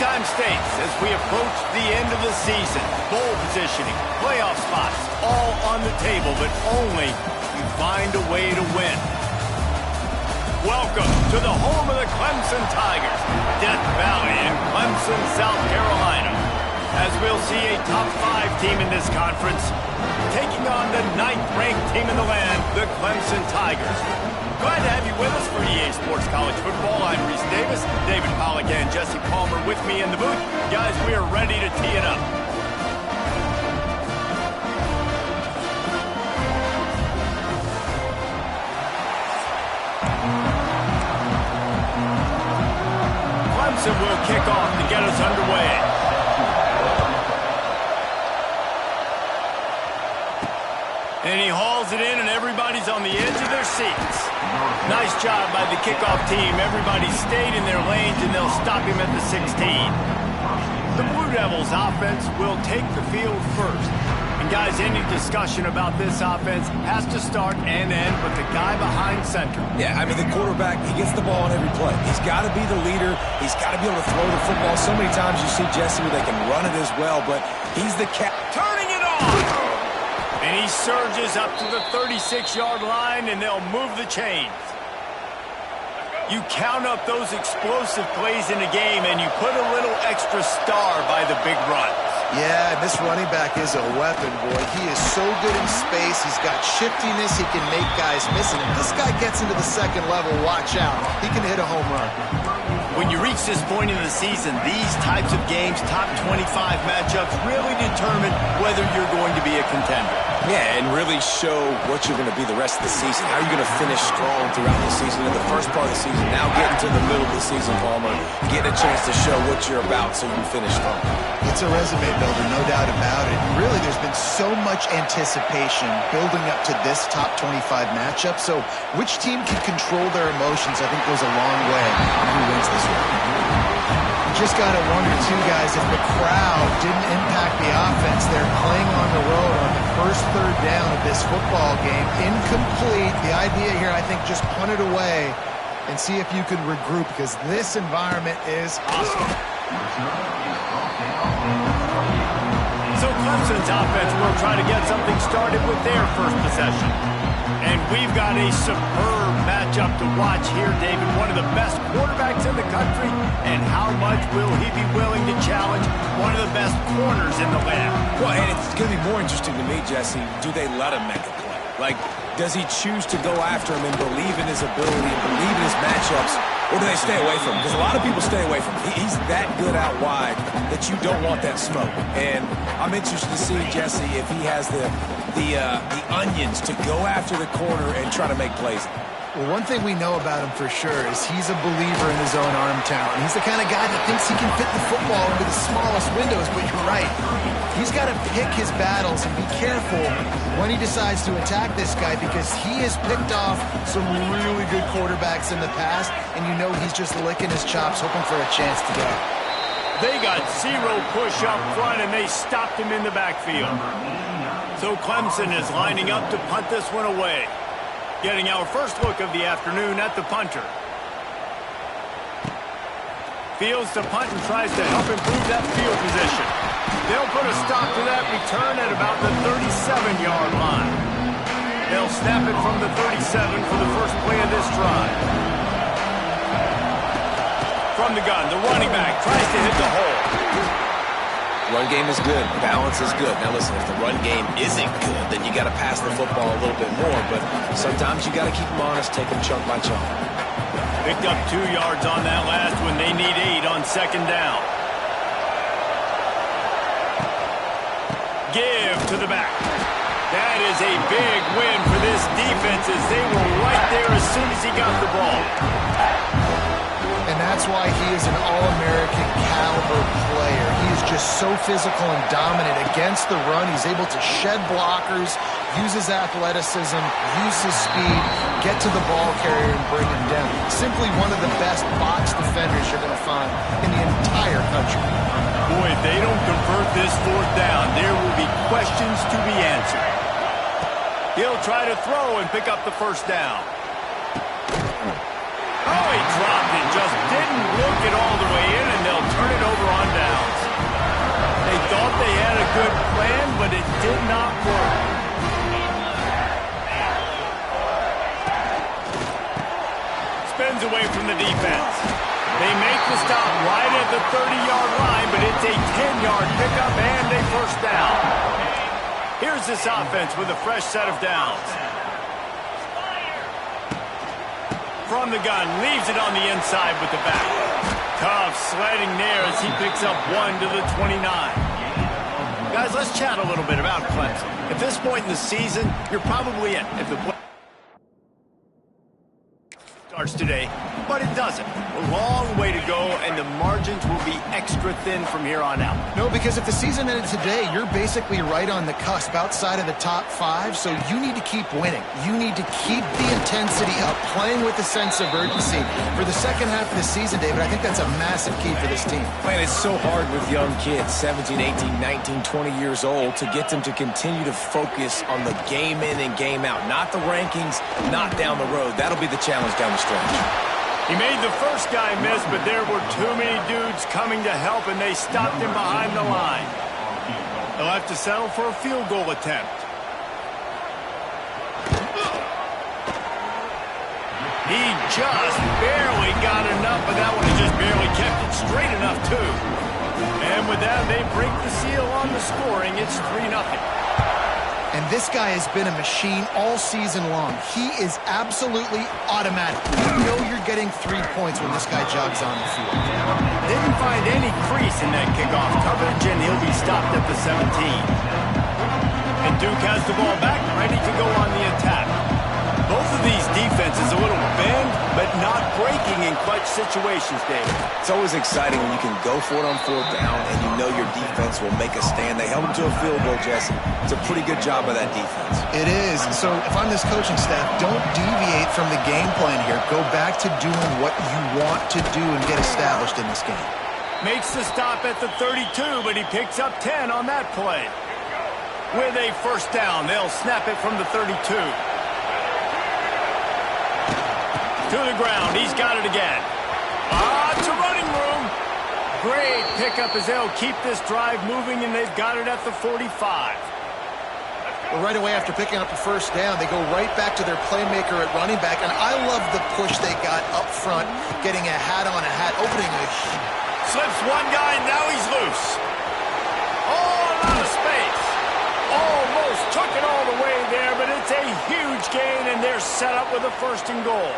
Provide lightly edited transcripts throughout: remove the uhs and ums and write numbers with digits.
time states as we approach the end of the season. Bowl positioning, playoff spots, all on the table, but only you find a way to win. Welcome to the home of the Clemson Tigers, Death Valley in Clemson, South Carolina. As we'll see a top 5 team in this conference taking on the 9th-ranked team in the land, the Clemson Tigers. Glad to have you with us for EA Sports College Football. I'm Reese Davis, David Pollack and Jesse Palmer with me in the booth. Guys, we are ready to tee it up. Clemson will kick off to get us underway. And he hauls it in, and everybody's on the edge of their seats. Nice job by the kickoff team. Everybody stayed in their lanes, and they'll stop him at the 16. The Blue Devils offense will take the field first. And guys, any discussion about this offense has to start and end with the guy behind center. Yeah, I mean, the quarterback, he gets the ball on every play. He's got to be the leader. He's got to be able to throw the football. So many times you see Jesse where they can run it as well, but he's the turning it on! And he surges up to the 36-yard line, and they'll move the chains. You count up those explosive plays in the game, and you put a little extra star by the big runs. Yeah, this running back is a weapon, boy. He is so good in space. He's got shiftiness. He can make guys miss. And if this guy gets into the second level, watch out. He can hit a home run. When you reach this point in the season, these types of games, top 25 matchups, really determine whether you're going to be a contender. Yeah, and really show what you're going to be the rest of the season. How are you going to finish strong throughout the season in the first part of the season? Now getting to the middle of the season, Palmer, getting a chance to show what you're about so you can finish strong. It's a resume builder, no doubt about it. Really, there's been so much anticipation building up to this top 25 matchup. So which team can control their emotions, I think, goes a long way in who wins this one. You just got to wonder, too, guys, if the crowd didn't impact the offense. They're playing on the road on the first third down of this football game. Incomplete. The idea here, I think, just punt it away and see if you can regroup, because this environment is hostile. So Clemson's offense will try to get something started with their first possession. And we've got a superb matchup to watch here, David. One of the best quarterbacks in the country. And how much will he be willing to challenge one of the best corners in the land? Well, and it's going to be more interesting to me, Jesse, do they let him make a play? Like, does he choose to go after him and believe in his ability and believe in his matchups, or do they stay away from him? Because a lot of people stay away from him. He's that good out wide that you don't want that smoke. And I'm interested to see, Jesse, if he has the onions to go after the corner and try to make plays. Well, one thing we know about him for sure is he's a believer in his own arm talent. He's the kind of guy that thinks he can fit the football into the smallest windows, but you're right. He's got to pick his battles and be careful when he decides to attack this guy, because he has picked off some really good quarterbacks in the past, and you know he's just licking his chops, hoping for a chance to go. They got zero push up front, and they stopped him in the backfield. So Clemson is lining up to punt this one away. Getting our first look of the afternoon at the punter. Fields to punt and tries to help improve that field position. They'll put a stop to that return at about the 37-yard line. They'll snap it from the 37 for the first play of this drive. From the gun, the running back tries to hit the hole. Run game is good. Balance is good. Now listen, if the run game isn't good, then you got to pass the football a little bit more. But sometimes you got to keep them honest, take them chunk by chunk. Picked up 2 yards on that last one. They need 8 on second down. Give to the back. That is a big win for this defense, as they were right there as soon as he got the ball. And that's why he is an All-American caliber player. He is just so physical and dominant against the run. He's able to shed blockers, use his athleticism, use his speed, get to the ball carrier and bring him down. Simply one of the best box defenders you're going to find in the entire country. Boy, if they don't convert this fourth down, there will be questions to be answered. He'll try to throw and pick up the first down. Oh, he dropped it. Just didn't look it all the way in, and they'll turn it over on good plan, but it did not work. Spins away from the defense. They make the stop right at the 30-yard line, but it's a 10-yard pickup and a first down. Here's this offense with a fresh set of downs. From the gun, leaves it on the inside with the back. Tough sledding there as he picks up 1 to the 29. Guys, let's chat a little bit about Clemson. At this point in the season, you're probably in if the play starts today, but it doesn't. A long way to go, and the margins will be extra thin from here on out. No, because if the season ended today, you're basically right on the cusp outside of the top 5, so you need to keep winning. You need to keep the intensity up, playing with a sense of urgency. For the second half of the season, David, I think that's a massive key for this team. Man, it's so hard with young kids, 17, 18, 19, 20 years old, to get them to continue to focus on the game in and game out. Not the rankings, not down the road. That'll be the challenge down the stretch. He made the first guy miss, but there were too many dudes coming to help, and they stopped him behind the line. They'll have to settle for a field goal attempt. He just barely got enough, but that one has just barely kept it straight enough, too. And with that, they break the seal on the scoring. It's 3-0. And this guy has been a machine all season long. He is absolutely automatic. You know you're getting 3 points when this guy jogs on the field. Didn't find any crease in that kickoff coverage, and he'll be stopped at the 17. And Duke has the ball back, ready to go on the attack. Both of these defenses a little bend, but not breaking in clutch situations, David. It's always exciting when you can go for it on 4th down and you know your defense will make a stand. They held them to a field goal, Jesse. It's a pretty good job by that defense. It is. So if I'm this coaching staff, don't deviate from the game plan here. Go back to doing what you want to do and get established in this game. Makes the stop at the 32, but he picks up 10 on that play. With a first down, they'll snap it from the 32. To the ground, he's got it again. To running room. Great pickup as they'll keep this drive moving, and they've got it at the 45. Well, right away after picking up the first down, they go right back to their playmaker at running back, and I love the push they got up front, getting a hat on a hat, opening a... Slips one guy, now he's loose. All out of space. Almost took it all the way there, but it's a huge gain, and they're set up with a 1st and goal.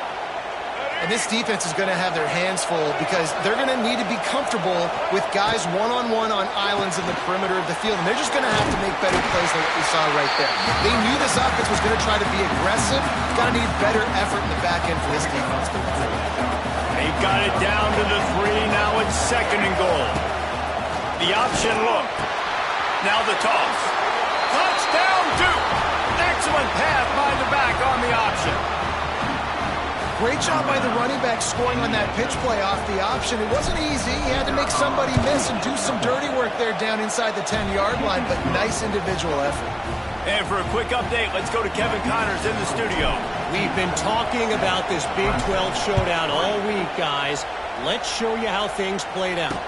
And this defense is going to have their hands full because they're going to need to be comfortable with guys one-on-one on islands in the perimeter of the field. And they're just going to have to make better plays than what we saw right there. They knew this offense was going to try to be aggressive. Got to need better effort in the back end for this defense. They've got it down to the 3. Now it's 2nd and goal. The option look. Now the toss. Touchdown, Duke. Excellent pass by the back on the option. Great job by the running back scoring on that pitch play off the option. It wasn't easy. He had to make somebody miss and do some dirty work there down inside the 10-yard line, but nice individual effort. And for a quick update, let's go to Kevin Connors in the studio. We've been talking about this Big 12 showdown all week, guys. Let's show you how things played out.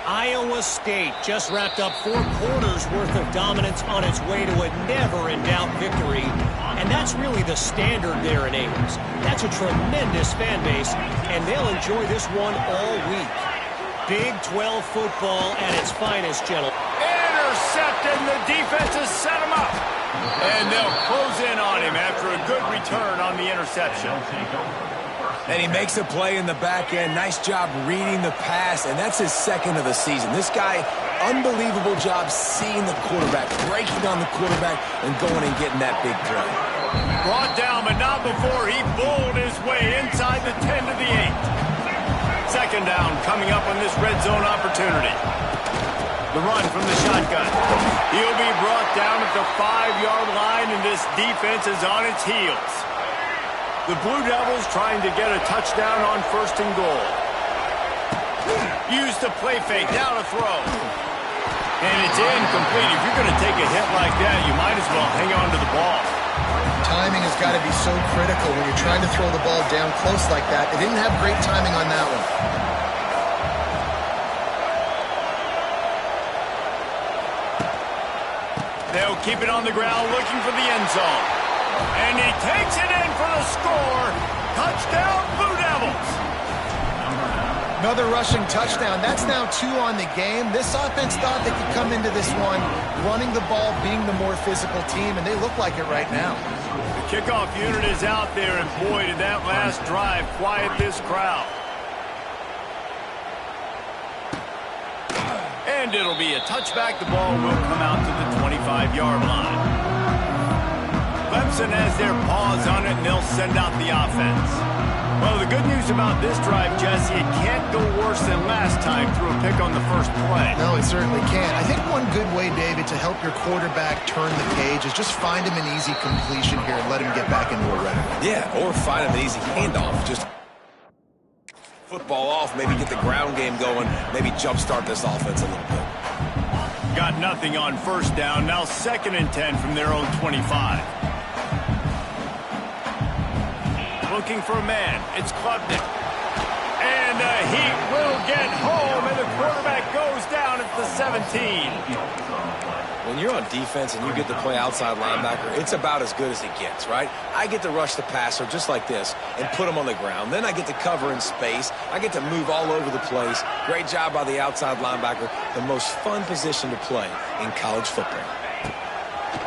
Iowa State just wrapped up 4 quarters worth of dominance on its way to a never-in-doubt victory. And that's really the standard there in Ames. That's a tremendous fan base, and they'll enjoy this one all week. Big 12 football at its finest, gentlemen. Intercepted, and the defense has set him up. And they'll close in on him after a good return on the interception. And he makes a play in the back end. Nice job reading the pass, and that's his 2nd of the season. This guy, unbelievable job seeing the quarterback, breaking on the quarterback, and going and getting that big play. Brought down, but not before he bowled his way inside the 10 to the 8. 2nd down coming up on this red zone opportunity. The run from the shotgun. He'll be brought down at the 5-yard line, and this defense is on its heels. The Blue Devils trying to get a touchdown on 1st and goal. Use the play fake, now to throw. And it's incomplete. If you're going to take a hit like that, you might as well hang on to the ball. Timing has got to be so critical when you're trying to throw the ball down close like that. They didn't have great timing on that one. They'll keep it on the ground looking for the end zone. And he takes it in for the score. Touchdown, Blue Devils. Another rushing touchdown. That's now 2 on the game. This offense thought they could come into this one running the ball, being the more physical team, and they look like it right now. The kickoff unit is out there, and boy, did that last drive quiet this crowd. And it'll be a touchback. The ball will come out to the 25-yard line. Clemson has their paws on it, and they'll send out the offense. Well, the good news about this drive, Jesse, it can't go worse than last time through a pick on the first play. No, it certainly can't. I think one good way, David, to help your quarterback turn the page is just find him an easy completion here and let him get back into a rhythm. Yeah, or find him an easy handoff. Just football off, maybe get the ground game going, maybe jumpstart this offense a little bit. Got nothing on first down. Now 2nd and 10 from their own 25. Looking for a man. It's Klubnik. And he will get home, and the quarterback goes down at the 17. When you're on defense and you get to play outside linebacker, it's about as good as it gets, right? I get to rush the passer just like this and put him on the ground. Then I get to cover in space. I get to move all over the place. Great job by the outside linebacker. The most fun position to play in college football.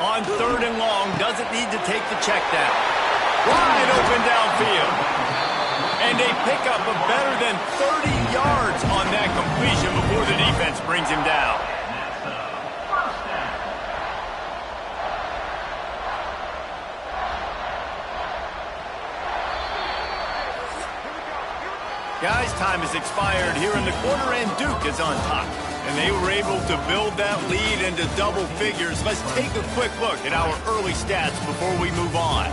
On 3rd and long, doesn't need to take the check down. Wide open downfield. And they pick up a better than 30 yards on that completion before the defense brings him down. Guys, time has expired here in the quarter, and Duke is on top. And they were able to build that lead into double figures. Let's take a quick look at our early stats before we move on.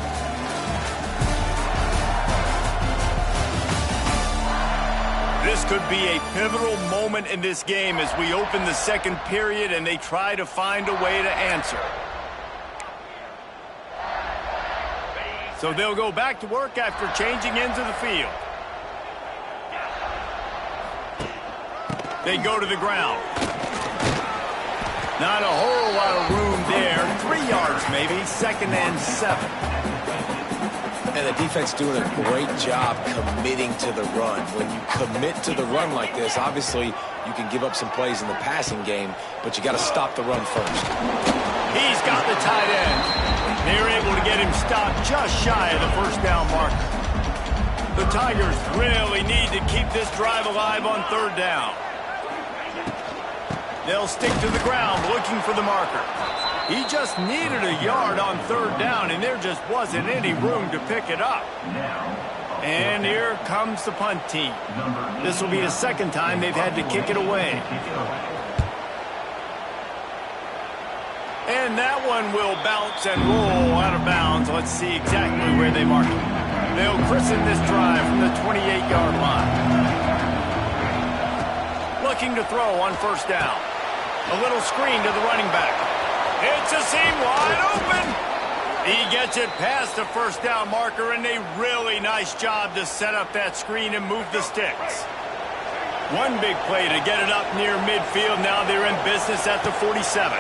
This could be a pivotal moment in this game as we open the second period and they try to find a way to answer. So they'll go back to work after changing into the field. They go to the ground. Not a whole lot of room there. 3 yards maybe, 2nd and 7. And the defense doing a great job committing to the run. When you commit to the run like this, obviously you can give up some plays in the passing game, but you got to stop the run first. He's got the tight end. They're able to get him stopped just shy of the first down marker. The Tigers really need to keep this drive alive on 3rd down. They'll stick to the ground looking for the marker. He just needed a yard on 3rd down, and there just wasn't any room to pick it up. And here comes the punt team. This will be the 2nd time they've had to kick it away. And that one will bounce and roll out of bounds. Let's see exactly where they mark it. They'll christen this drive from the 28-yard line. Looking to throw on 1st down. A little screen to the running back. It's a seam wide open. He gets it past the 1st down marker, and a really nice job to set up that screen and move the sticks. One big play to get it up near midfield. Now they're in business at the 47.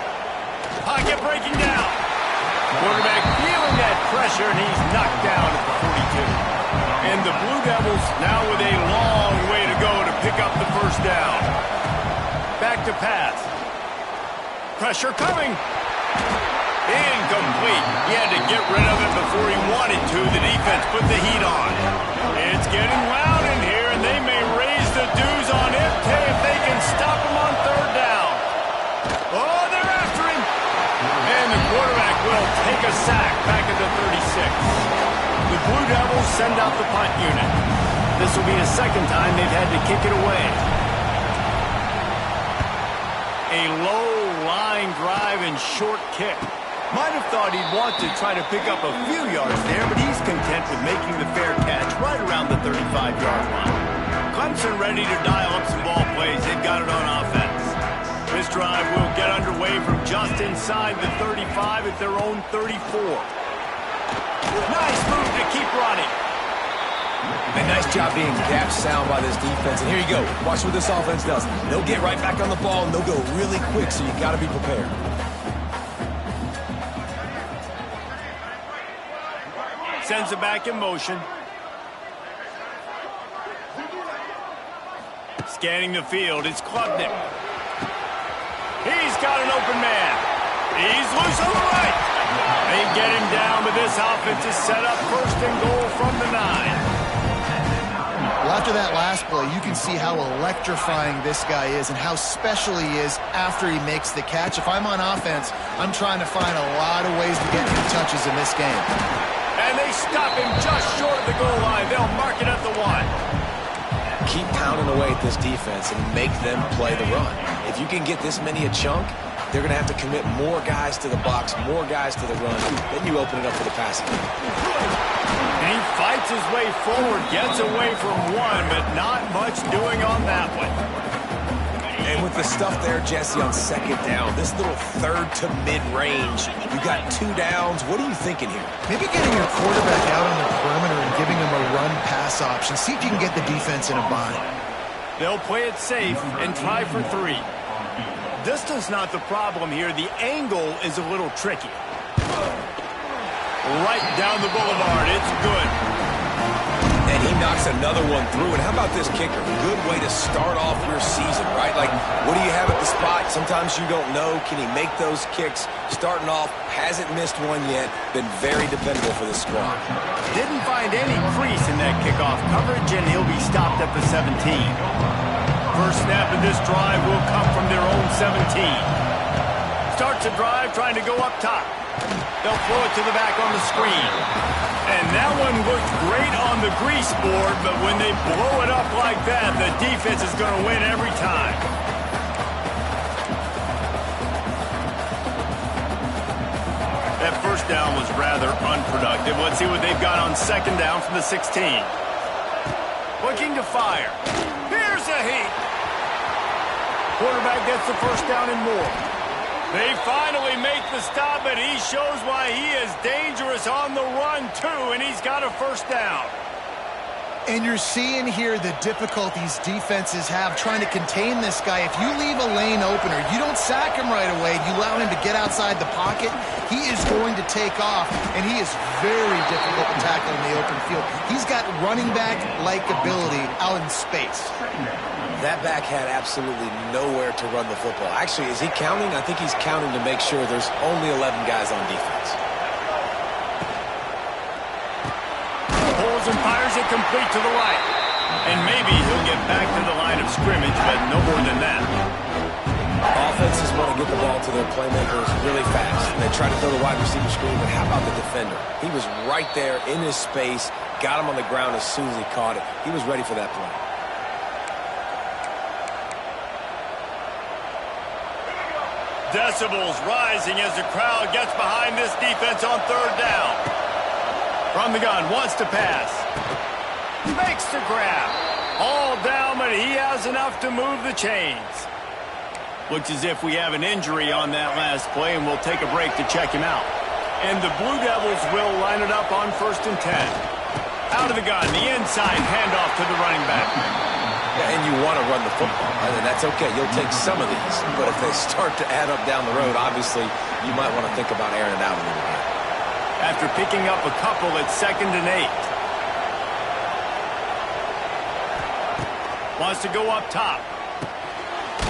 Pocket breaking down. Quarterback feeling that pressure, and he's knocked down at the 42. And the Blue Devils now with a long way to go to pick up the 1st down. Back to pass. Pressure coming. Incomplete. He had to get rid of it before he wanted to. The defense put the heat on. It's getting loud in here, and they may raise the dues on MK if they can stop him on 3rd down. Oh, they're after him. And the quarterback will take a sack back at the 36. The Blue Devils send out the punt unit. This will be the 2nd time they've had to kick it away. A low line drive and short kick. Might have thought he'd want to try to pick up a few yards there, but he's content with making the fair catch right around the 35-yard line. Clemson ready to dial up some ball plays. They've got it on offense. This drive will get underway from just inside the 35 at their own 34. Nice move to keep running. And nice job being gap sound by this defense. And here you go. Watch what this offense does. They'll get right back on the ball, and they'll go really quick, so you got to be prepared. Sends it back in motion. Scanning the field, it's Klubnik. He's got an open man. He's loose on the right. They get him down, but this offense is set up first and goal from the 9. Well, after that last play, you can see how electrifying this guy is and how special he is after he makes the catch. If I'm on offense, I'm trying to find a lot of ways to get him touches in this game. And they stop him just short of the goal line. They'll mark it at the 1. Keep pounding away at this defense and make them play the run. If you can get this many a chunk, they're going to have to commit more guys to the box, more guys to the run. Then you open it up for the passing. And he fights his way forward, gets away from one, but not much doing on that one. And with the stuff there, Jesse, on second down, this little third to mid-range, you got 2 downs. What are you thinking here? Maybe getting your quarterback out on the perimeter and giving him a run-pass option. See if you can get the defense in a bind. They'll play it safe and try for 3. Distance not the problem here. The angle is a little tricky. Right down the boulevard. It's good. And he knocks another one through. And how about this kicker? Good way to start off your season, right? Like, what do you have at the spot? Sometimes you don't know. Can he make those kicks? Starting off, hasn't missed one yet. Been very dependable for this squad. Didn't find any crease in that kickoff coverage, and he'll be stopped at the 17. First snap of this drive will come from their own 17. Starts a drive trying to go up top. They'll throw it to the back on the screen. And that one looked great on the grease board, but when they blow it up like that, the defense is going to win every time. That first down was rather unproductive. Let's see what they've got on second down from the 16. Looking to fire. Here's a heat. Quarterback gets the first down and more. They finally make the stop, but he shows why he is dangerous on the run, too, and he's got a first down. And you're seeing here the difficulties defenses have trying to contain this guy. If you leave a lane opener, you don't sack him right away, you allow him to get outside the pocket, he is going to take off, and he is very difficult to tackle in the open field. He's got running back-like ability out in space. That back had absolutely nowhere to run the football. Actually, is he counting? I think he's counting to make sure there's only 11 guys on defense. Pulls and fires it complete to the right. And maybe he'll get back to the line of scrimmage, but no more than that. Offenses want to get the ball to their playmakers really fast. They try to throw the wide receiver screen, but how about the defender? He was right there in his space, got him on the ground as soon as he caught it. He was ready for that play. Decibels rising as the crowd gets behind this defense on third down. From the gun, wants to pass. Makes the grab. All down, but he has enough to move the chains. Looks as if we have an injury on that last play, and we'll take a break to check him out. And the Blue Devils will line it up on 1st and 10. Out of the gun, the inside handoff to the running back. Yeah, and you want to run the football, and that's okay. You'll take some of these, but if they start to add up down the road, obviously you might want to think about airing it out a little bit. After picking up a couple at 2nd and 8. Wants to go up top.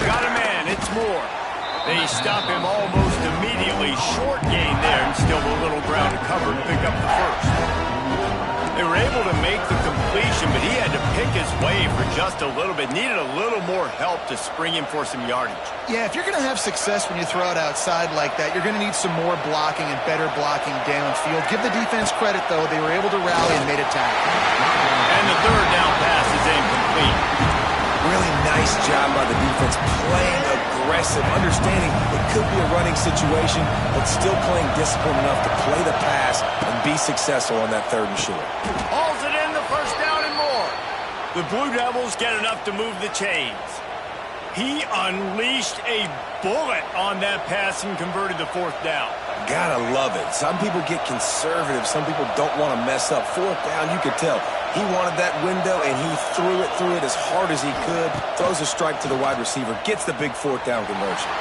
Got a man, it's Moore. They stop him almost immediately. Short gain there, and still a little ground to cover to pick up the first. They were able to make the completion, but he had to pick his way for just a little bit. Needed a little more help to spring him for some yardage. Yeah, if you're going to have success when you throw it outside like that, you're going to need some more blocking and better blocking downfield. Give the defense credit, though. They were able to rally and made a tackle. And the third down pass is incomplete. Really nice job by the defense, playing aggressive, understanding it could be a running situation, but still playing disciplined enough to play the pass and be successful on that 3rd and short. Hauls it in, the first down and more. The Blue Devils get enough to move the chains. He unleashed a bullet on that pass and converted the 4th down. Gotta love it. Some people get conservative. Some people don't want to mess up. 4th down, you could tell. He wanted that window, and he threw it as hard as he could. Throws a strike to the wide receiver. Gets the big 4th down conversion.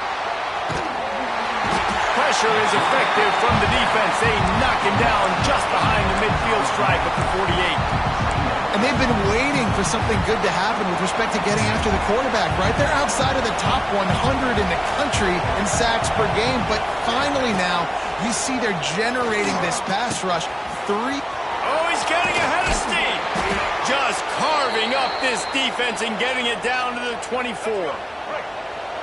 Pressure is effective from the defense. They knock him down just behind the midfield for something good to happen with respect to getting after the quarterback, right? They're outside of the top 100 in the country in sacks per game, but finally now you see they're generating this pass rush. Oh, he's getting ahead of steam. Just carving up this defense and getting it down to the 24.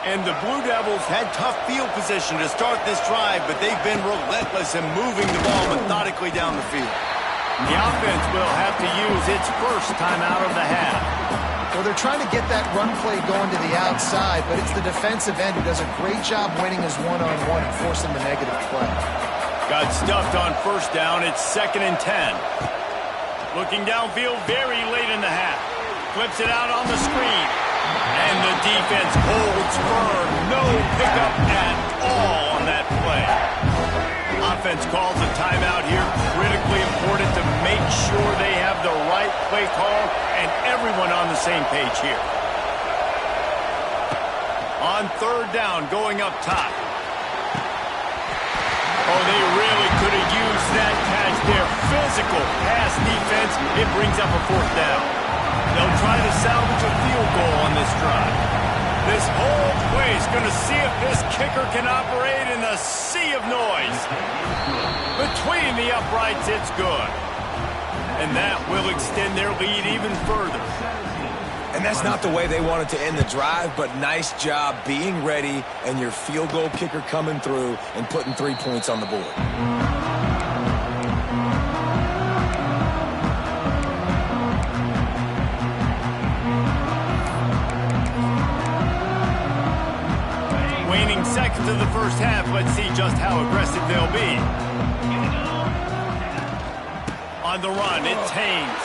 And the Blue Devils had tough field position to start this drive, but they've been relentless in moving the ball methodically down the field. The offense will have to use its first timeout of the half. Well, they're trying to get that run play going to the outside, but it's the defensive end who does a great job winning his one-on-one and forcing the negative play. Got stuffed on first down. It's 2nd and 10. Looking downfield very late in the half. Flips it out on the screen. And the defense holds firm. No pickup at all on that play. Offense calls a timeout here. Critically important to make sure they have the right play call and everyone on the same page here. On 3rd down, going up top. Oh, they really could have used that catch there. Physical pass defense. It brings up a 4th down. They'll try to salvage a field goal on this drive. This whole play is going to see if this kicker can operate in the sea of noise. Between the uprights, it's good. And that will extend their lead even further. And that's not the way they wanted to end the drive, but nice job being ready and your field goal kicker coming through and putting 3 points on the board. Waning seconds of the first half. Let's see just how aggressive they'll be. On the run, it's Haynes.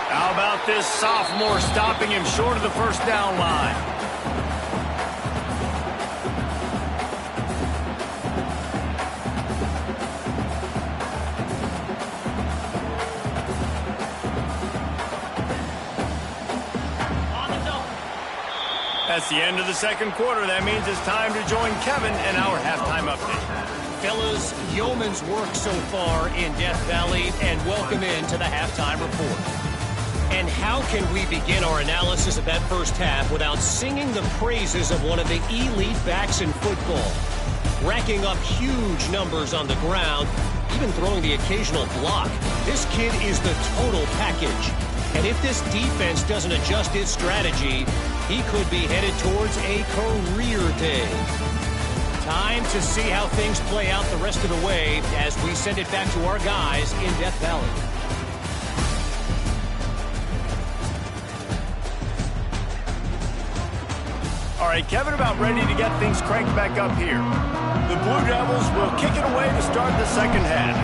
How about this sophomore stopping him short of the first down line? That's the end of the 2nd quarter. That means it's time to join Kevin in our halftime update. Fellas, yeoman's work so far in Death Valley, and welcome into the halftime report. And how can we begin our analysis of that first half without singing the praises of one of the elite backs in football? Racking up huge numbers on the ground, even throwing the occasional block. This kid is the total package. And if this defense doesn't adjust its strategy, he could be headed towards a career day. Time to see how things play out the rest of the way as we send it back to our guys in Death Valley. All right, Kevin, about ready to get things cranked back up here. The Blue Devils will kick it away to start the 2nd half.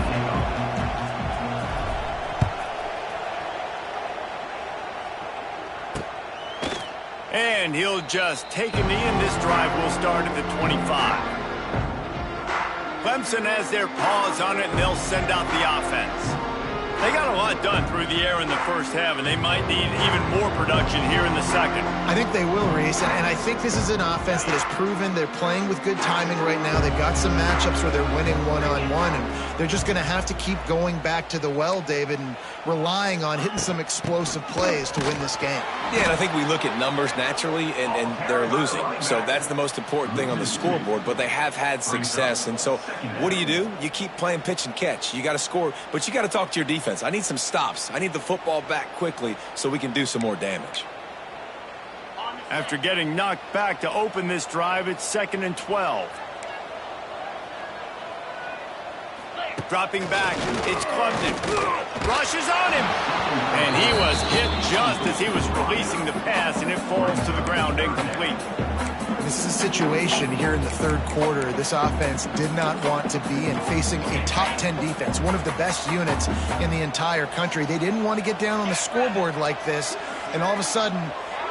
And he'll just take a knee, and this drive will start at the 25. Clemson has their paws on it, and they'll send out the offense. They got a lot done through the air in the first half, and they might need even more production here in the 2nd. I think they will, Reese, and I think this is an offense that has proven they're playing with good timing right now. They've got some matchups where they're winning one-on-one, and they're just going to have to keep going back to the well, David, and relying on hitting some explosive plays to win this game. Yeah, and I think we look at numbers naturally, and they're losing. So that's the most important thing on the scoreboard, but they have had success. And so what do? You keep playing pitch and catch. You got to score, but you got to talk to your defense. I need some stops. I need the football back quickly so we can do some more damage. After getting knocked back to open this drive, it's 2nd and 12. Dropping back, it's Clemson. Rushes on him. And he was hit just as he was releasing the pass, and it falls to the ground incomplete. This is a situation here in the 3rd quarter this offense did not want to be in, facing a top 10 defense, one of the best units in the entire country. They didn't want to get down on the scoreboard like this and all of a sudden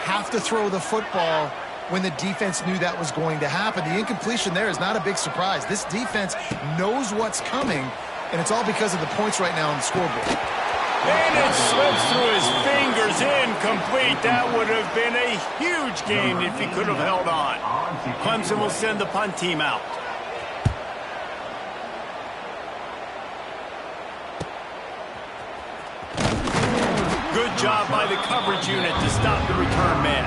have to throw the football when the defense knew that was going to happen. The incompletion there is not a big surprise. This defense knows what's coming, and it's all because of the points right now on the scoreboard. And it slips through his fingers, incomplete. That would have been a huge gain if he could have held on. Clemson will send the punt team out. Good job by the coverage unit to stop the return man.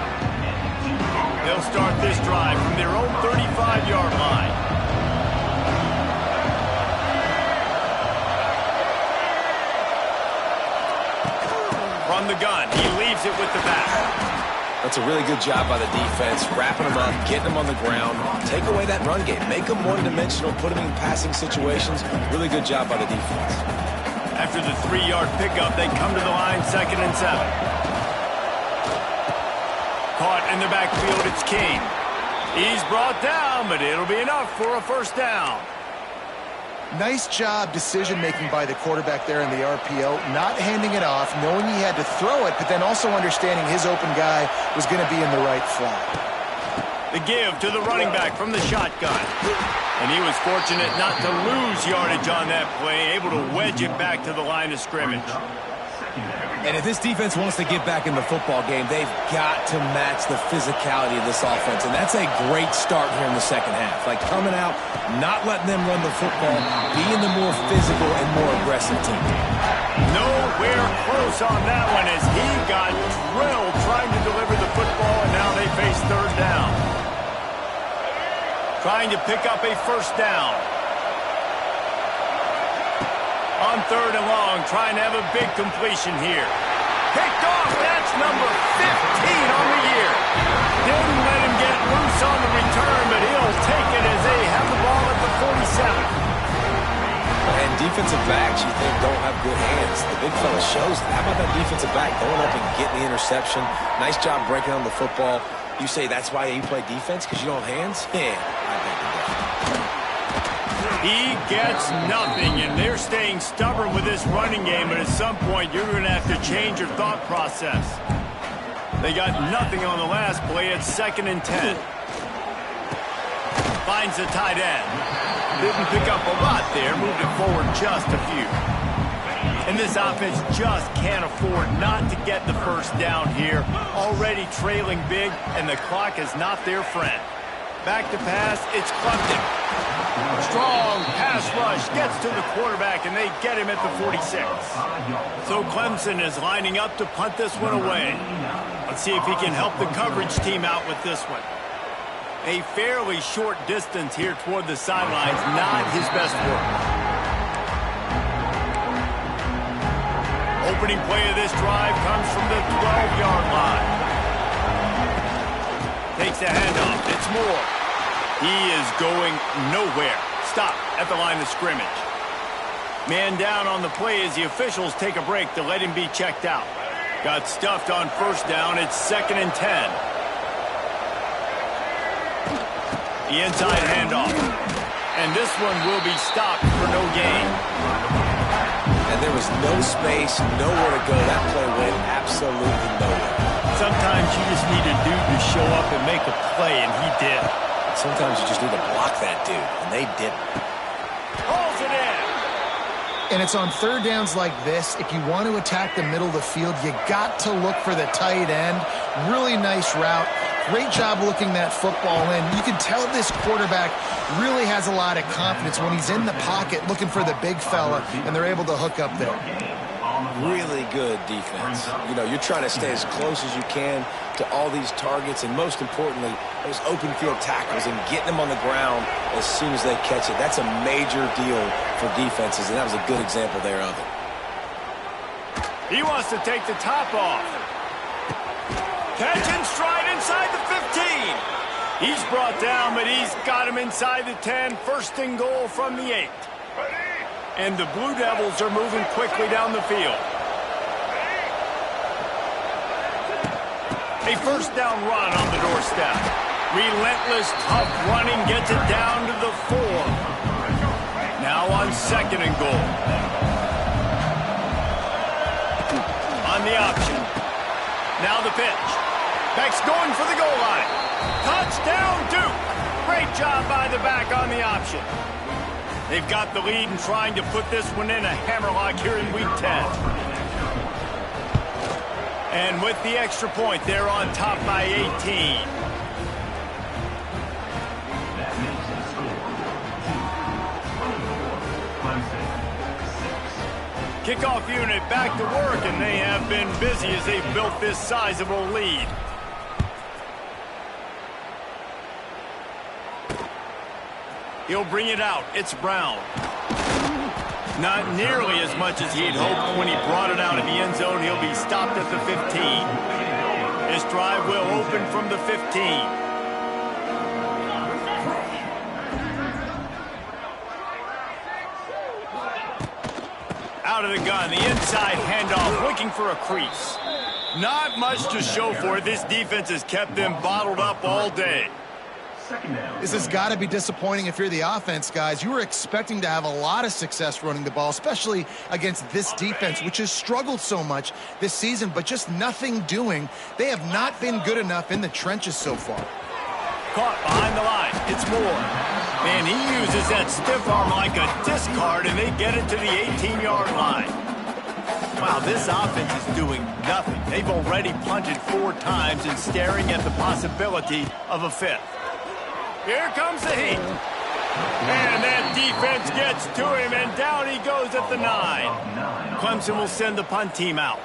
They'll start this drive from their own 35-yard line. From the gun, he leaves it with the back. That's a really good job by the defense, wrapping them up, getting them on the ground. Take away that run game. Make them one-dimensional, put them in passing situations. Really good job by the defense. After the 3-yard pickup, they come to the line, 2nd and 7. Caught in the backfield, it's King. He's brought down, but it'll be enough for a first down. Nice job decision-making by the quarterback there in the RPO, not handing it off, knowing he had to throw it, but then also understanding his open guy was going to be in the right flat. The give to the running back from the shotgun. And he was fortunate not to lose yardage on that play, able to wedge it back to the line of scrimmage. And if this defense wants to get back in the football game, they've got to match the physicality of this offense. And that's a great start here in the second half. Like coming out, not letting them run the football, being the more physical and more aggressive team. Nowhere close on that one as he got drilled trying to deliver the football, and now they face third down. Trying to pick up a first down. On 3rd and long, trying to have a big completion here. Picked off, that's number 15 on the year. Didn't let him get loose on the return, but he'll take it as they have the ball at the 47. And defensive backs, you think, don't have good hands. The big fella shows that. How about that defensive back going up and getting the interception? Nice job breaking on the football. You say that's why you play defense, because you don't have hands? Yeah, I think you do. He gets nothing, and they're staying stubborn with this running game, but at some point you're going to have to change your thought process. They got nothing on the last play. It's 2nd and 10. Finds the tight end. Didn't pick up a lot there, moved it forward just a few. And this offense just can't afford not to get the first down here. Already trailing big, and the clock is not their friend. Back to pass, it's Clemson. Strong pass rush gets to the quarterback, and they get him at the 46. So Clemson is lining up to punt this one away. Let's see if he can help the coverage team out with this one. A fairly short distance here toward the sidelines, not his best work. Opening play of this drive comes from the 12-yard line. Takes the handoff, it's Moore. He is going nowhere. Stop at the line of scrimmage. Man down on the play as the officials take a break to let him be checked out. Got stuffed on first down. It's 2nd and 10. The inside handoff. And this one will be stopped for no gain. And there was no space, nowhere to go. That play went absolutely nowhere. Sometimes you just need a dude to show up and make a play, and he did. Sometimes you just need to block that dude, and they didn't. Pulls it in. And it's on third downs like this. If you want to attack the middle of the field, you got to look for the tight end. Really nice route. Great job looking that football in. You can tell this quarterback really has a lot of confidence when he's in the pocket looking for the big fella, and they're able to hook up there. Really good defense. You know, you're trying to stay as close as you can to all these targets, and most importantly, those open field tackles and getting them on the ground as soon as they catch it. That's a major deal for defenses, and that was a good example there of it. He wants to take the top off. Catch and stride inside the 15. He's brought down, but he's got him inside the 10. First and goal from the 8. And the Blue Devils are moving quickly down the field. A first down run on the doorstep. Relentless, tough running gets it down to the 4. Now on 2nd and goal. On the option. Now the pitch. Beck's going for the goal line. Touchdown, Duke. Great job by the back on the option. They've got the lead and trying to put this one in a hammerlock here in Week 10. And with the extra point, they're on top by 18. Kickoff unit back to work, and they have been busy as they've built this sizable lead. He'll bring it out. It's Brown. Not nearly as much as he'd hoped when he brought it out in the end zone. He'll be stopped at the 15. This drive will open from the 15. Out of the gun, the inside handoff, looking for a crease. Not much to show for it. This defense has kept them bottled up all day. This has got to be disappointing if you're the offense, guys. You were expecting to have a lot of success running the ball, especially against this defense, which has struggled so much this season, but just nothing doing. They have not been good enough in the trenches so far. Caught behind the line. It's Moore. And he uses that stiff arm like a discard, and they get it to the 18-yard line. Wow, this offense is doing nothing. They've already punted 4 times and staring at the possibility of a 5th. Here comes the heat. And that defense gets to him, and down he goes at the 9. Clemson will send the punt team out.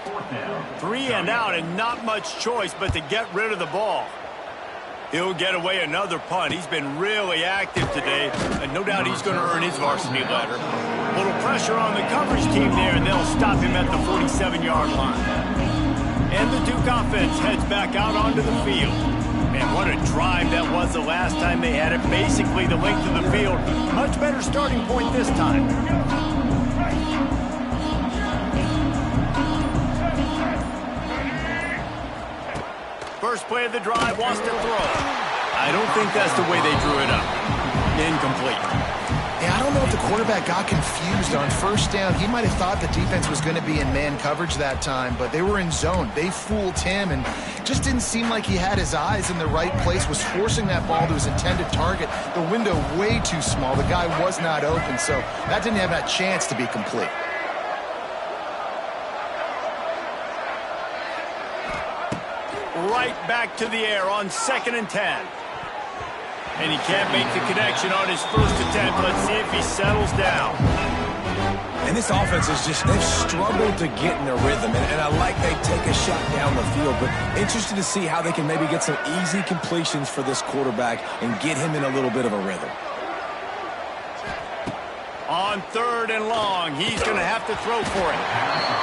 3 and out, and not much choice but to get rid of the ball. He'll get away another punt. He's been really active today, and no doubt he's going to earn his varsity letter. A little pressure on the coverage team there, and they'll stop him at the 47-yard line. And the Duke offense heads back out onto the field. Man, what a drive that was the last time they had it. Basically the length of the field. Much better starting point this time. First play of the drive, wants to throw. I don't think that's the way they drew it up. Incomplete. Yeah, I don't know if the quarterback got confused on first down. He might have thought the defense was going to be in man coverage that time, but they were in zone. They fooled him, and just didn't seem like he had his eyes in the right place, was forcing that ball to his intended target. The window way too small. The guy was not open, so that didn't have that chance to be complete. Right back to the air on 2nd and 10. And he can't make the connection on his first attempt. Let's see if he settles down. And this offense is just, they've struggled to get in a rhythm. And I like they take a shot down the field, but interested to see how they can maybe get some easy completions for this quarterback and get him in a little bit of a rhythm. On 3rd and long, he's going to have to throw for it.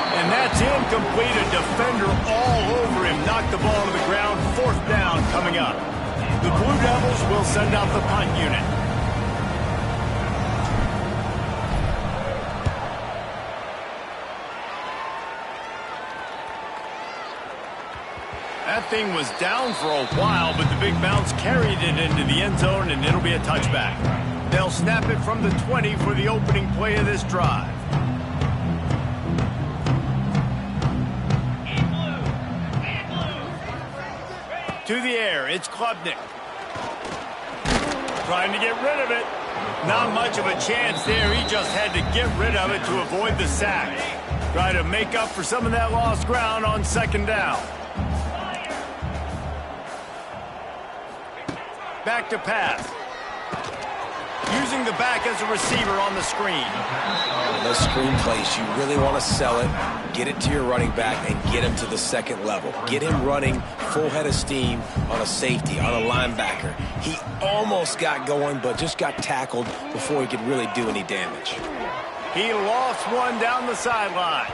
And that's incomplete. A defender all over him. Knocked the ball to the ground. 4th down coming up. The Blue Devils will send out the punt unit. That thing was down for a while, but the big bounce carried it into the end zone, and it'll be a touchback. They'll snap it from the 20 for the opening play of this drive. To the air, it's Klubnik. Trying to get rid of it. Not much of a chance there. He just had to get rid of it to avoid the sack. Try to make up for some of that lost ground on 2nd down. Back to pass. Using the back as a receiver on the screen. Those screen plays, you really want to sell it, get it to your running back, and get him to the 2nd level. Get him running full head of steam on a safety, on a linebacker. He almost got going, but just got tackled before he could really do any damage. He lost one down the sideline.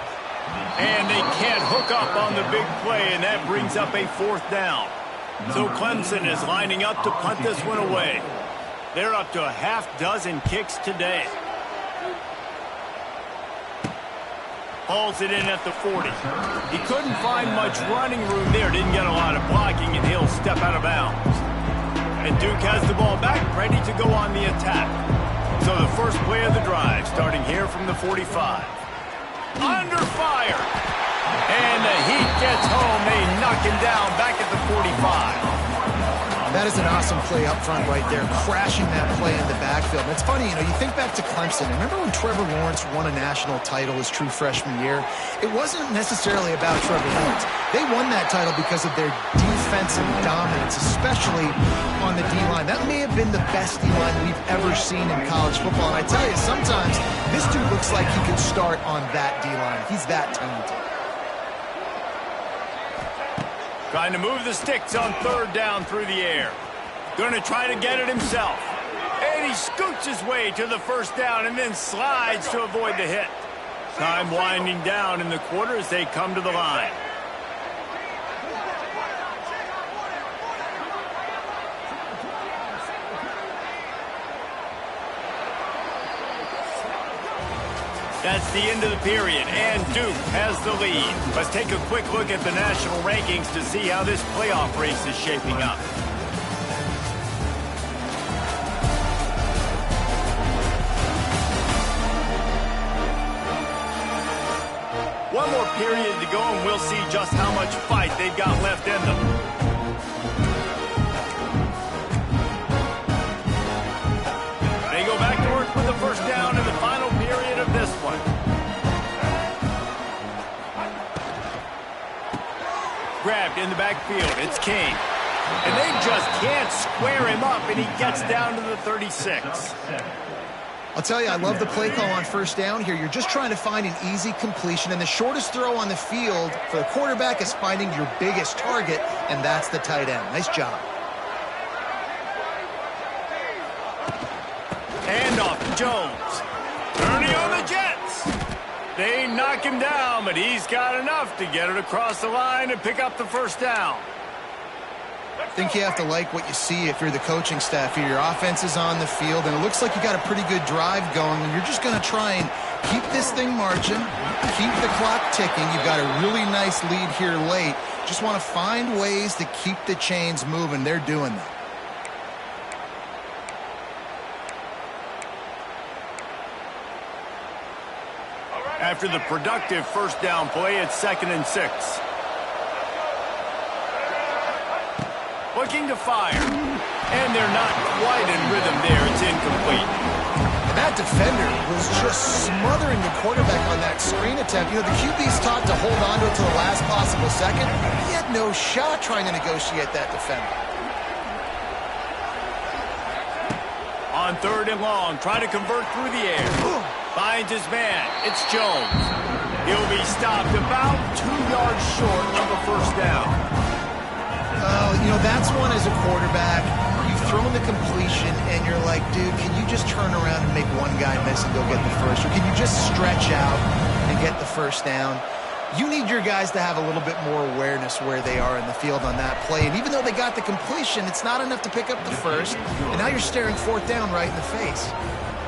And they can't hook up on the big play, and that brings up a 4th down. So Clemson is lining up to punt this one away. They're up to a half-dozen kicks today. Hauls it in at the 40. He couldn't find much running room there. Didn't get a lot of blocking, and he'll step out of bounds. And Duke has the ball back, ready to go on the attack. So the first play of the drive, starting here from the 45. Under fire. And the Heat gets home. They knock him down back at the 45. That is an awesome play up front right there, crashing that play in the backfield. And it's funny, you think back to Clemson. Remember when Trevor Lawrence won a national title his true freshman year? It wasn't necessarily about Trevor Lawrence. They won that title because of their defensive dominance, especially on the D-line. That may have been the best D-line we've ever seen in college football. And I tell you, sometimes this dude looks like he could start on that D-line. He's that talented. Trying to move the sticks on third down through the air. Going to try to get it himself. And he scoots his way to the first down and then slides to avoid the hit. Time winding down in the quarter as they come to the line. That's the end of the period, and Duke has the lead. Let's take a quick look at the national rankings to see how this playoff race is shaping up. One more period to go, and we'll see just how much fight they've got left in them. They go back to work with the first down in the final period of this one. Grabbed in the backfield. It's King. And they just can't square him up, and he gets down to the 36. I'll tell you, I love the play call on first down here. You're just trying to find an easy completion, and the shortest throw on the field for the quarterback is finding your biggest target, and that's the tight end. Nice job. Handoff to Jones. Ernie on the Jets. They knock him down, but he's got enough to get it across the line and pick up the first down. I think you have to like what you see if you're the coaching staff here. Your offense is on the field, and it looks like you got a pretty good drive going, and you're just going to try and keep this thing marching, keep the clock ticking. You've got a really nice lead here late. Just want to find ways to keep the chains moving. They're doing that. After the productive first down play, it's 2nd and 6. Looking to fire. And they're not quite in rhythm there. It's incomplete. And that defender was just smothering the quarterback on that screen attempt. The QB's taught to hold on to it to the last possible second. He had no shot trying to negotiate that defender. On 3rd and long, try to convert through the air. Finds his man. It's Jones. He'll be stopped about 2 yards short of the first down. That's one as a quarterback. You've thrown the completion, and you're like, dude, can you just turn around and make one guy miss and go get the first? Or can you just stretch out and get the first down? You need your guys to have a little bit more awareness where they are in the field on that play. And even though they got the completion, it's not enough to pick up the first. And now you're staring 4th down right in the face.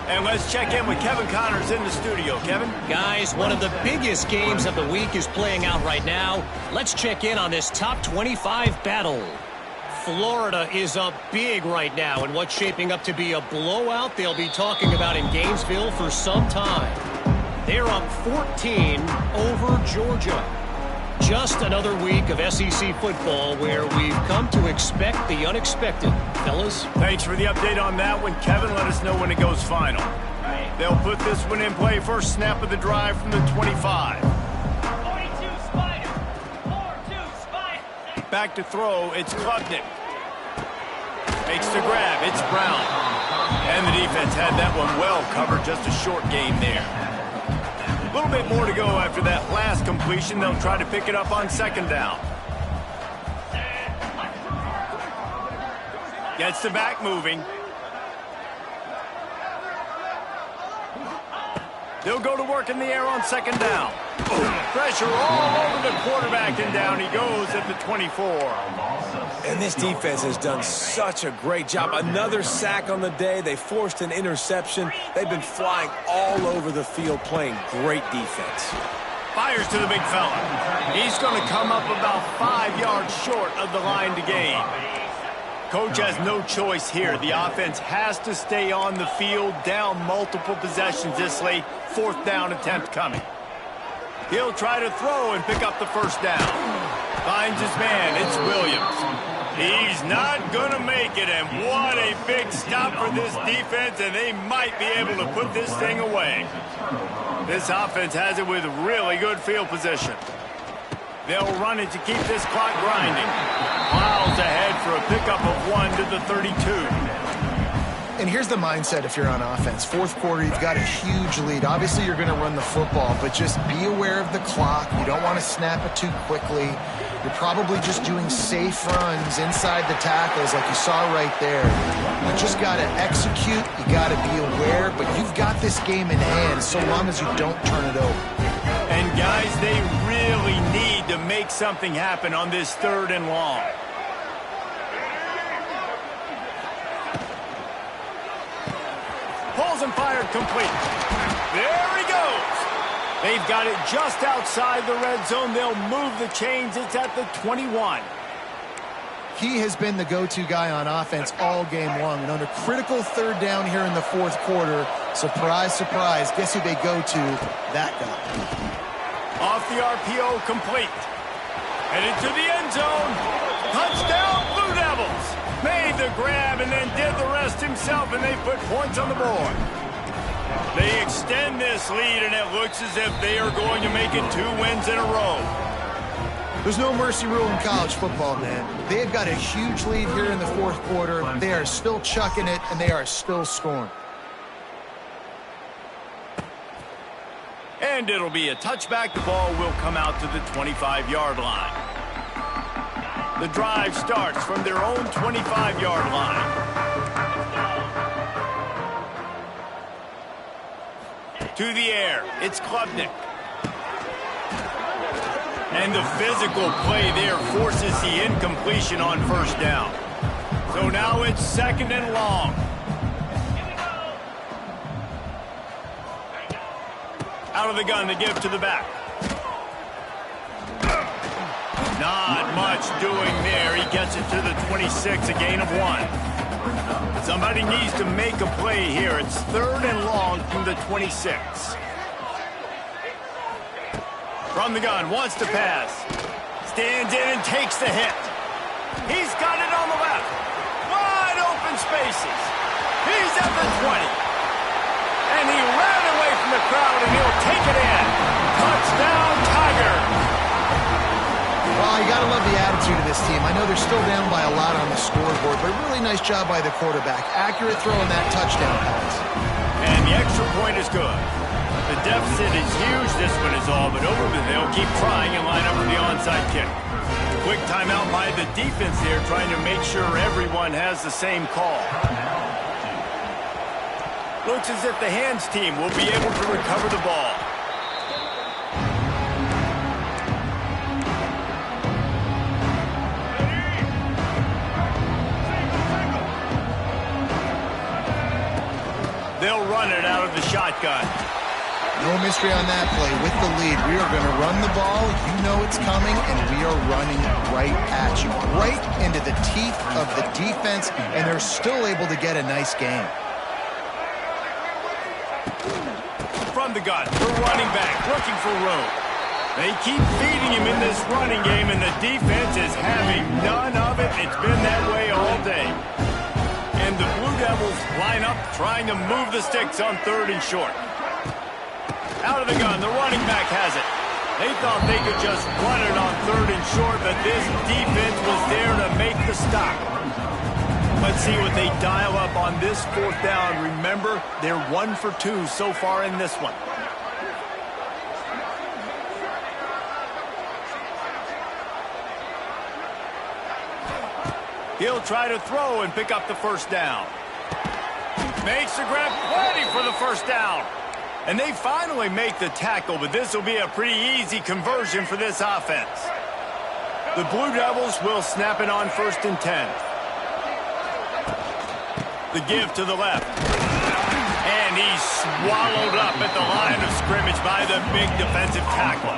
And let's check in with Kevin Connors in the studio. Kevin? Guys, one of the biggest games of the week is playing out right now. Let's check in on this top 25 battle. Florida is up big right now in what's shaping up to be a blowout they'll be talking about in Gainesville for some time. They're up 14 over Georgia. Just another week of SEC football where we've come to expect the unexpected. Fellas? Thanks for the update on that one, Kevin. Let us know when it goes final. They'll put this one in play. First snap of the drive from the 25. 42 Spider. 4-2 Spider. Back to throw. It's Klubnik. Makes the grab. It's Brown. And the defense had that one well covered. Just a short gain there. A little bit more to go after that last completion. They'll try to pick it up on 2nd down. Gets the back moving. They'll go to work in the air on 2nd down. Pressure all over the quarterback, and down he goes at the 24. And this defense has done such a great job. Another sack on the day. They forced an interception. They've been flying all over the field playing great defense. Fires to the big fella. He's going to come up about 5 yards short of the line to gain. Coach has no choice here. The offense has to stay on the field, down multiple possessions this late. 4th down attempt coming. He'll try to throw and pick up the first down. Finds his man. It's Williams. He's not going to make it, and what a big stop for this defense, and they might be able to put this thing away. This offense has it with really good field position. They'll run it to keep this clock grinding. Miles ahead for a pickup of 1 to the 32. And here's the mindset if you're on offense. Fourth quarter, you've got a huge lead. Obviously, you're going to run the football, but just be aware of the clock. You don't want to snap it too quickly. You're probably just doing safe runs inside the tackles like you saw right there. You just got to execute. You got to be aware, but you've got this game in hand so long as you don't turn it over. And guys, they really need to make something happen on this 3rd and long. Pulls and fired complete. There he goes. They've got it just outside the red zone. They'll move the chains. It's at the 21. He has been the go-to guy on offense all game long. And on a critical 3rd down here in the 4th quarter, surprise, surprise, guess who they go to? That guy. Off the RPO, complete. Headed to the end zone. Touchdown, Blue Devils. Made the grab and then did the rest himself, and they put points on the board. They extend this lead, and it looks as if they are going to make it 2 wins in a row. There's no mercy rule in college football, man. They have got a huge lead here in the 4th quarter. They are still chucking it, and they are still scoring. And it'll be a touchback. The ball will come out to the 25-yard line. The drive starts from their own 25-yard line. To the air, it's Klubnik. And the physical play there forces the incompletion on 1st down. So now it's 2nd and long. Out of the gun to give to the back. Not much doing there. He gets it to the 26, a gain of 1. Somebody needs to make a play here. It's 3rd and long from the 26. From the gun, wants to pass. Stands in and takes the hit. He's got it on the left. Wide open spaces. He's at the 20. And he ran away from the crowd, and he'll take it in. Touchdown, Tigers. Well, you got to love the attitude of this team. I know they're still down by a lot on the scoreboard, but really nice job by the quarterback. Accurate throw in that touchdown pass. And the extra point is good. The deficit is huge. This one is all but over, but they'll keep trying and line up for the onside kick. Quick timeout by the defense there, trying to make sure everyone has the same call. Looks as if the hands team will be able to recover the ball. They'll run it out of the shotgun. No mystery on that play. With the lead, we are going to run the ball. You know it's coming, and we are running right at you. Right into the teeth of the defense, and they're still able to get a nice game. From the gun, the running back looking for room. They keep feeding him in this running game, and the defense is having none of it. It's been that way all day. And the Blue Devils line up trying to move the sticks on 3rd and short. Out of the gun, the running back has it. They thought they could just run it on 3rd and short, but this defense was there to make the stop. Let's see what they dial up on this 4th down. Remember, they're 1 for 2 so far in this one. He'll try to throw and pick up the 1st down. Makes the grab, plenty for the 1st down. And they finally make the tackle, but this will be a pretty easy conversion for this offense. The Blue Devils will snap it on 1st and 10. The give to the left. And he's swallowed up at the line of scrimmage by the big defensive tackle.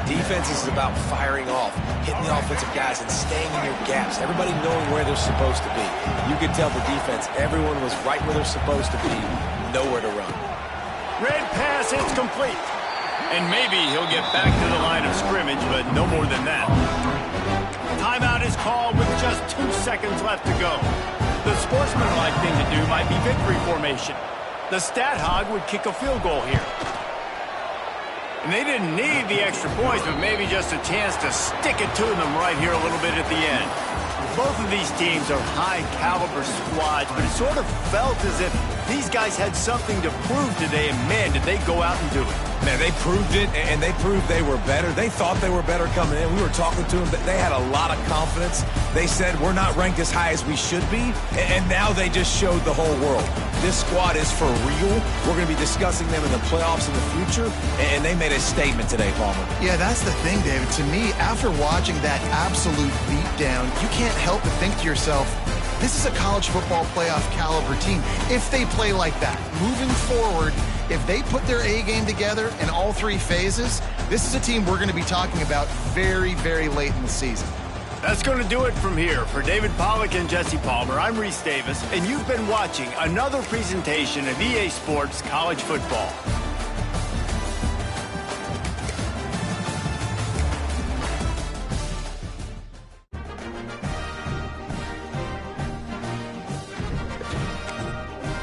Defense is about firing off, hitting the offensive guys, and staying in your gaps. Everybody knowing where they're supposed to be. You could tell the defense, everyone was right where they're supposed to be, nowhere to run. Red pass is complete. And maybe he'll get back to the line of scrimmage, but no more than that. Timeout is called with just 2 seconds left to go. The sportsmanlike thing to do might be victory formation. The stat hog would kick a field goal here. And they didn't need the extra points, but maybe just a chance to stick it to them right here a little bit at the end. Both of these teams are high-caliber squads, but it sort of felt as if these guys had something to prove today, and man, did they go out and do it. Man, they proved it, and they proved they were better. They thought they were better coming in. We were talking to them. They had a lot of confidence. They said, we're not ranked as high as we should be, and now they just showed the whole world. This squad is for real. We're going to be discussing them in the playoffs in the future, and they made a statement today, Palmer. Yeah, that's the thing, David. To me, after watching that absolute beatdown, you can't help but think to yourself, this is a college football playoff caliber team. If they play like that, moving forward, if they put their A game together in all 3 phases, this is a team we're going to be talking about very, very late in the season. That's going to do it from here. For David Pollack and Jesse Palmer, I'm Reese Davis, and you've been watching another presentation of EA Sports College Football.